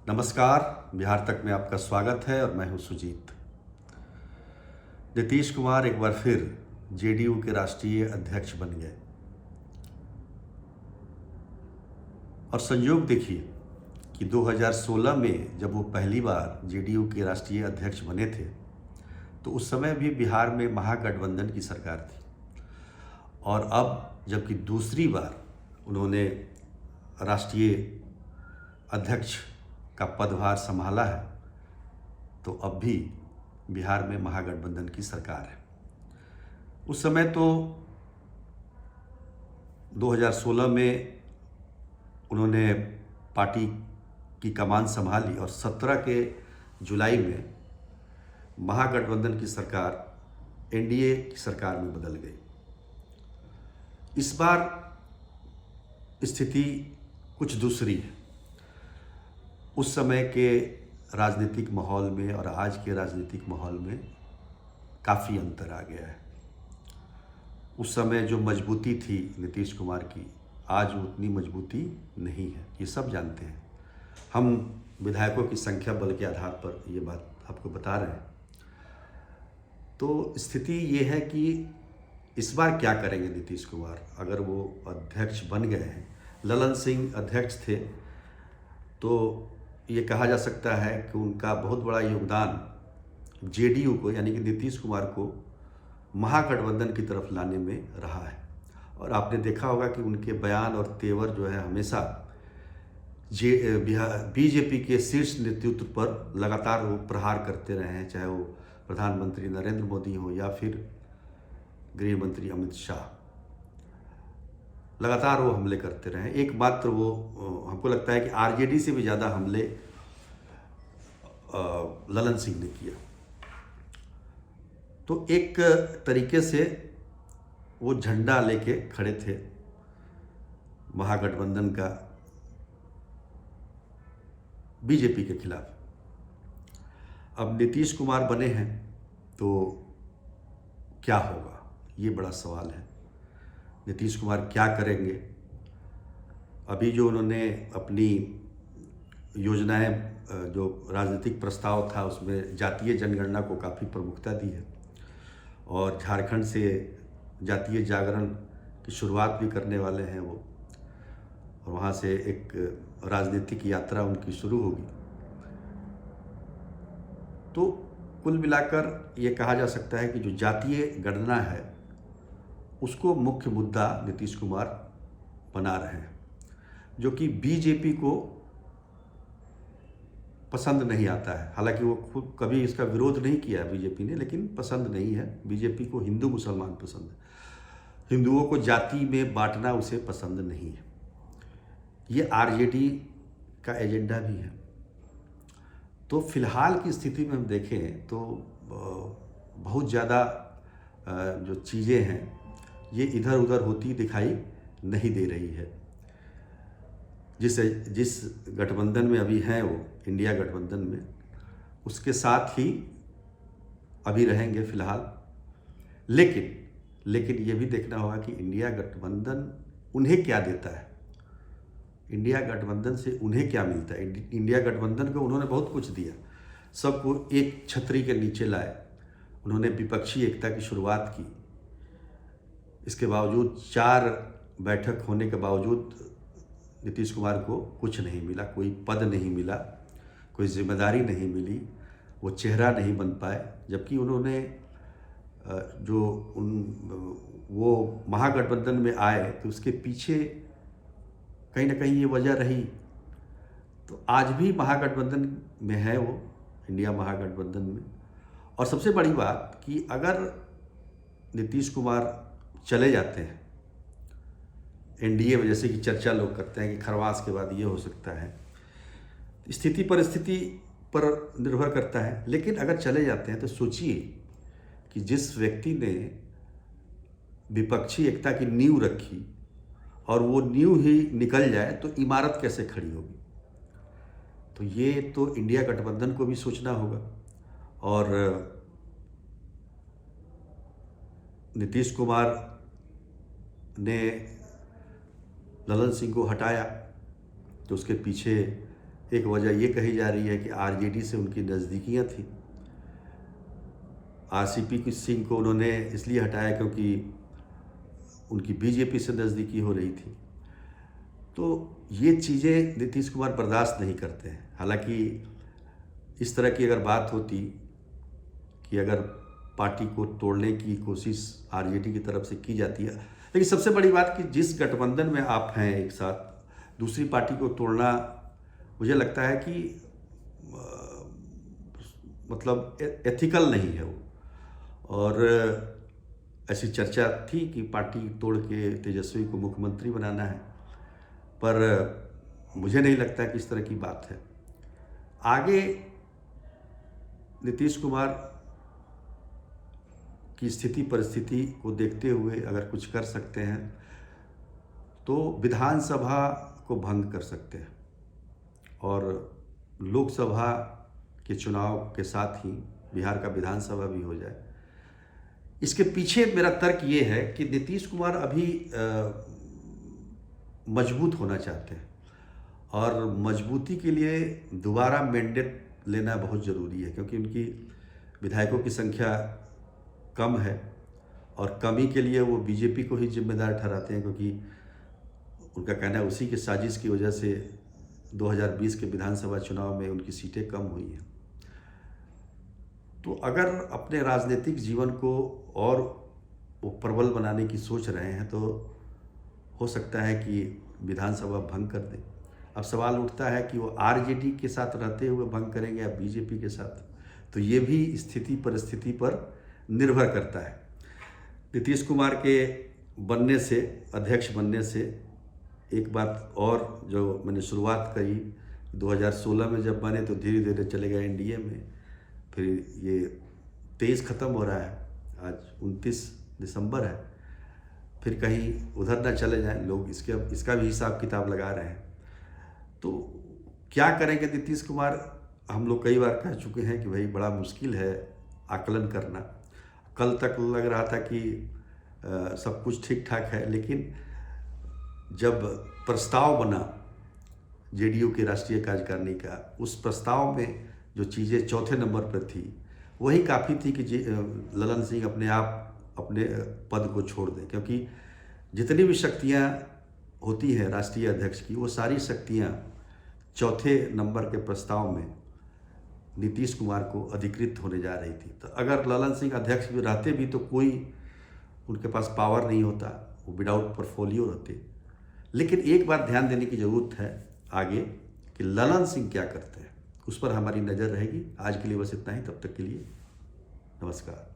नमस्कार। बिहार तक में आपका स्वागत है और मैं हूं सुजीत। नीतीश कुमार एक बार फिर जेडीयू के राष्ट्रीय अध्यक्ष बन गए और संयोग देखिए कि 2016 में जब वो पहली बार जेडीयू के राष्ट्रीय अध्यक्ष बने थे तो उस समय भी बिहार में महागठबंधन की सरकार थी और अब जबकि दूसरी बार उन्होंने राष्ट्रीय अध्यक्ष का पदभार संभाला है तो अब भी बिहार में महागठबंधन की सरकार है। उस समय तो 2016 में उन्होंने पार्टी की कमान संभाली और 17 के जुलाई में महागठबंधन की सरकार एनडीए की सरकार में बदल गई। इस बार स्थिति कुछ दूसरी है। उस समय के राजनीतिक माहौल में और आज के राजनीतिक माहौल में काफ़ी अंतर आ गया है। उस समय जो मजबूती थी नीतीश कुमार की, आज उतनी मजबूती नहीं है, ये सब जानते हैं। हम विधायकों की संख्या बल के आधार पर ये बात आपको बता रहे हैं। तो स्थिति ये है कि इस बार क्या करेंगे नीतीश कुमार अगर वो अध्यक्ष बन गए हैं। ललन सिंह अध्यक्ष थे तो ये कहा जा सकता है कि उनका बहुत बड़ा योगदान जेडीयू को यानी कि नीतीश कुमार को महागठबंधन की तरफ लाने में रहा है। और आपने देखा होगा कि उनके बयान और तेवर जो है हमेशा बीजेपी के शीर्ष नेतृत्व पर लगातार वो प्रहार करते रहे हैं, चाहे वो प्रधानमंत्री नरेंद्र मोदी हो या फिर गृह मंत्री अमित शाह। लगातार वो हमले करते रहे। एकमात्र वो हमको लगता है कि आरजेडी से भी ज़्यादा हमले ललन सिंह ने किया। तो एक तरीके से वो झंडा लेके खड़े थे महागठबंधन का बीजेपी के खिलाफ। अब नीतीश कुमार बने हैं तो क्या होगा, ये बड़ा सवाल है। नीतीश कुमार क्या करेंगे? अभी जो उन्होंने अपनी योजनाएं, जो राजनीतिक प्रस्ताव था उसमें जातीय जनगणना को काफ़ी प्रमुखता दी है और झारखंड से जातीय जागरण की शुरुआत भी करने वाले हैं वो, और वहाँ से एक राजनीतिक यात्रा उनकी शुरू होगी। तो कुल मिलाकर ये कहा जा सकता है कि जो जातीय गणना है उसको मुख्य मुद्दा नीतीश कुमार बना रहे हैं, जो कि बीजेपी को पसंद नहीं आता है। हालांकि वो खुद कभी इसका विरोध नहीं किया है बीजेपी ने, लेकिन पसंद नहीं है। बीजेपी को हिंदू मुसलमान पसंद है, हिंदुओं को जाति में बांटना उसे पसंद नहीं है। ये आरजेडी का एजेंडा भी है। तो फिलहाल की स्थिति में हम देखें तो बहुत ज़्यादा जो चीज़ें हैं ये इधर उधर होती दिखाई नहीं दे रही है। जिस गठबंधन में अभी हैं वो इंडिया गठबंधन में, उसके साथ ही अभी रहेंगे फिलहाल। लेकिन ये भी देखना होगा कि इंडिया गठबंधन उन्हें क्या देता है, इंडिया गठबंधन से उन्हें क्या मिलता है। इंडिया गठबंधन को उन्होंने बहुत कुछ दिया, सबको एक छतरी के नीचे लाए, उन्होंने विपक्षी एकता की शुरुआत की। इसके बावजूद 4 बैठक होने के बावजूद नीतीश कुमार को कुछ नहीं मिला, कोई पद नहीं मिला, कोई जिम्मेदारी नहीं मिली, वो चेहरा नहीं बन पाए। जबकि उन्होंने वो महागठबंधन में आए तो उसके पीछे कहीं ना कहीं ये वजह रही। तो आज भी महागठबंधन में है वो, इंडिया महागठबंधन में। और सबसे बड़ी बात कि अगर नीतीश कुमार चले जाते हैं एनडीए में, जैसे कि चर्चा लोग करते हैं कि खरवास के बाद ये हो सकता है, स्थिति परिस्थिति पर निर्भर करता है। लेकिन अगर चले जाते हैं तो सोचिए कि जिस व्यक्ति ने विपक्षी एकता की नींव रखी और वो नींव ही निकल जाए तो इमारत कैसे खड़ी होगी। तो ये तो इंडिया गठबंधन को भी सोचना होगा। और नीतीश कुमार ने ललन सिंह को हटाया तो उसके पीछे एक वजह ये कही जा रही है कि आरजेडी से उनकी नज़दीकियाँ थी। आरसीपी सिंह को उन्होंने इसलिए हटाया क्योंकि उनकी बीजेपी से नज़दीकी हो रही थी। तो ये चीज़ें नीतीश कुमार बर्दाश्त नहीं करते हैं। हालांकि इस तरह की अगर बात होती कि अगर पार्टी को तोड़ने की कोशिश आरजेडी की तरफ से की जाती है, लेकिन सबसे बड़ी बात कि जिस गठबंधन में आप हैं एक साथ, दूसरी पार्टी को तोड़ना मुझे लगता है कि मतलब एथिकल नहीं है वो। और ऐसी चर्चा थी कि पार्टी तोड़ के तेजस्वी को मुख्यमंत्री बनाना है, पर मुझे नहीं लगता कि इस तरह की बात है। आगे नीतीश कुमार की स्थिति परिस्थिति को देखते हुए अगर कुछ कर सकते हैं तो विधानसभा को भंग कर सकते हैं और लोकसभा के चुनाव के साथ ही बिहार का विधानसभा भी हो जाए। इसके पीछे मेरा तर्क ये है कि नीतीश कुमार अभी मजबूत होना चाहते हैं और मजबूती के लिए दोबारा मैंडेट लेना बहुत ज़रूरी है, क्योंकि उनकी विधायकों की संख्या कम है और कमी के लिए वो बीजेपी को ही जिम्मेदार ठहराते हैं, क्योंकि उनका कहना है उसी के साजिश की वजह से 2020 के विधानसभा चुनाव में उनकी सीटें कम हुई हैं। तो अगर अपने राजनीतिक जीवन को और वो प्रबल बनाने की सोच रहे हैं तो हो सकता है कि विधानसभा भंग कर दें। अब सवाल उठता है कि वो आरजेडी के साथ रहते हुए भंग करेंगे या बीजेपी के साथ, तो ये भी स्थिति परिस्थिति पर निर्भर करता है। नीतीश कुमार के बनने से, अध्यक्ष बनने से एक बात और जो मैंने शुरुआत करी, 2016 में जब बने तो धीरे धीरे चले गए एनडीए में, फिर ये 23 ख़त्म हो रहा है, आज 29 दिसंबर है, फिर कहीं उधर ना चले जाएं लोग, इसका भी हिसाब किताब लगा रहे हैं। तो क्या करेंगे नीतीश कुमार, हम लोग कई बार कह चुके हैं कि भाई बड़ा मुश्किल है आकलन करना। कल तक लग रहा था कि सब कुछ ठीक ठाक है, लेकिन जब प्रस्ताव बना जेडीयू के राष्ट्रीय कार्यकारिणी का, उस प्रस्ताव में जो चीज़ें चौथे नंबर पर थी वही काफ़ी थी कि ललन सिंह अपने आप अपने पद को छोड़ दें, क्योंकि जितनी भी शक्तियां होती हैं राष्ट्रीय अध्यक्ष की, वो सारी शक्तियां चौथे नंबर के प्रस्ताव में नीतीश कुमार को अधिकृत होने जा रही थी। तो अगर ललन सिंह अध्यक्ष भी रहते भी तो कोई उनके पास पावर नहीं होता, वो विदाउट पोर्टफोलियो रहते। लेकिन एक बात ध्यान देने की ज़रूरत है आगे कि ललन सिंह क्या करते हैं, उस पर हमारी नज़र रहेगी। आज के लिए बस इतना ही, तब तक के लिए नमस्कार।